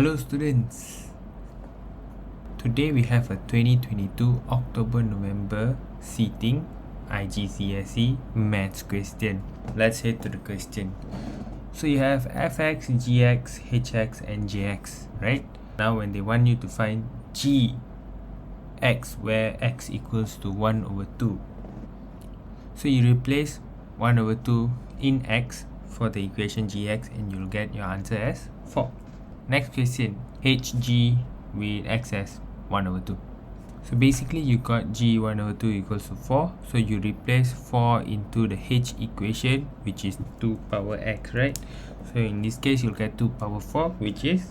Hello students, today we have a 2022 October-November seating IGCSE maths question. Let's head to the question. So you have fx, gx, hx and jx, right? Now when they want you to find gx where x equals to 1 over 2. So you replace 1 over 2 in x for the equation gx and you'll get your answer as 4. Next question, hg with x as 1 over 2. So basically you got g 1 over 2 equals to 4. So you replace 4 into the h equation, which is 2 power x, right? So in this case you'll get 2 power 4, which is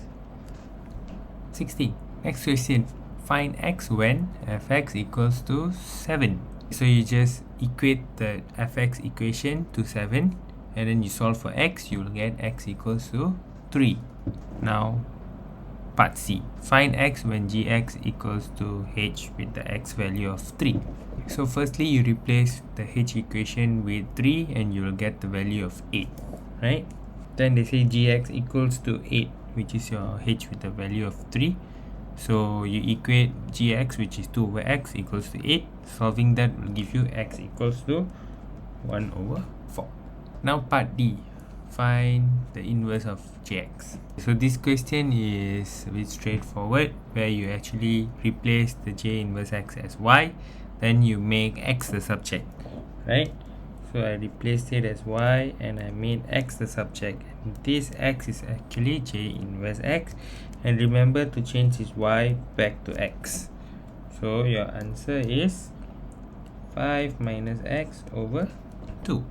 16. Next question, find x when fx equals to 7. So you just equate the fx equation to 7 and then you solve for x, you'll get x equals to 3. Now part C, find x when gx equals to h with the x value of 3. So firstly you replace the h equation with 3 and you will get the value of 8, right? Then they say gx equals to 8, which is your h with the value of 3. So you equate gx, which is 2 over x, equals to 8. Solving that will give you x equals to 1 over 4. Now part D, find the inverse of jx. So this question is a bit straightforward, where you actually replace the j inverse x as y, then you make x the subject, right? So I replaced it as y and I made x the subject, and this x is actually j inverse x, and remember to change this y back to x. So your answer is 5 minus x over 2.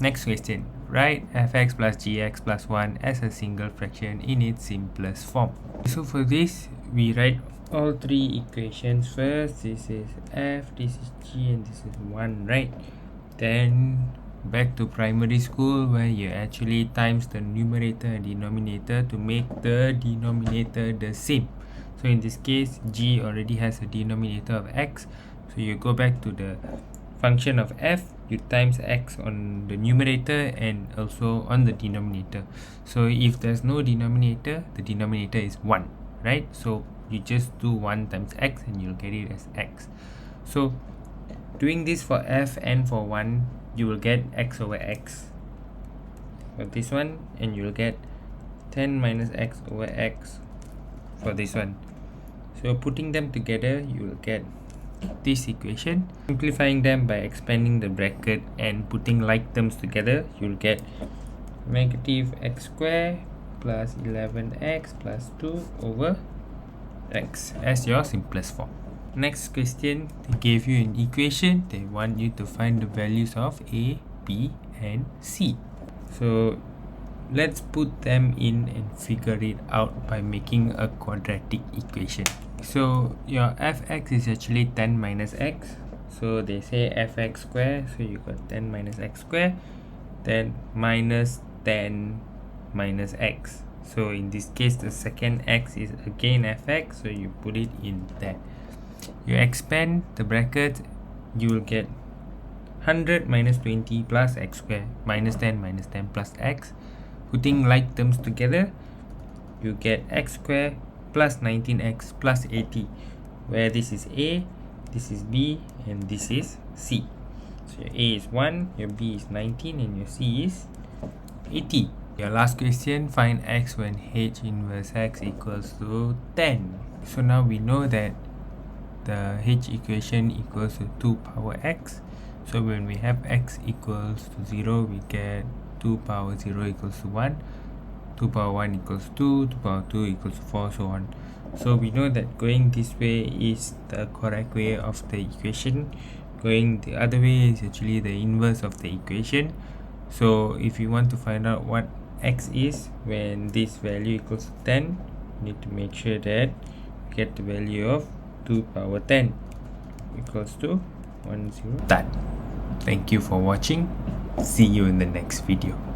Next question, write fx plus gx plus 1 as a single fraction in its simplest form. So for this, we write all three equations first. This is f, this is g, and this is 1, right? Then back to primary school, where you actually times the numerator and denominator to make the denominator the same. So in this case, g already has a denominator of x, so you go back to the function of f, you times x on the numerator and also on the denominator. So if there's no denominator, the denominator is 1, right? So you just do 1 times x and you'll get it as x. So doing this for f and for 1, you will get x over x for this one, and you'll get 10 minus x over x for this one. So putting them together, you will get this equation. Simplifying them by expanding the bracket and putting like terms together, you'll get negative x squared plus 11x plus 2 over x as your simplest form. Next question, they gave you an equation. They want you to find the values of a, b and c. So let's put them in and figure it out by making a quadratic equation. So your fx is actually 10 minus x. So they say fx squared, so you got 10 minus x squared, then minus 10 minus x. So in this case, the second x is again fx, so you put it in there. You expand the bracket, you will get 100 minus 20 plus x squared minus 10 plus x. Putting like terms together, you get x squared plus 19x plus 80, where this is a, this is b, and this is c. So your a is 1, your b is 19, and your c is 80. Your last question, find x when h inverse x equals to 10. So now we know that the h equation equals to 2 power x. So when we have x equals to 0, we get 2 power 0 equals to 1, 2 power 1 equals 2, 2 power 2 equals to 4, so on. So we know that going this way is the correct way of the equation. Going the other way is actually the inverse of the equation. So if you want to find out what x is when this value equals to 10, you need to make sure that you get the value of 2 power 10 equals to 1, 0. Done. Thank you for watching. See you in the next video.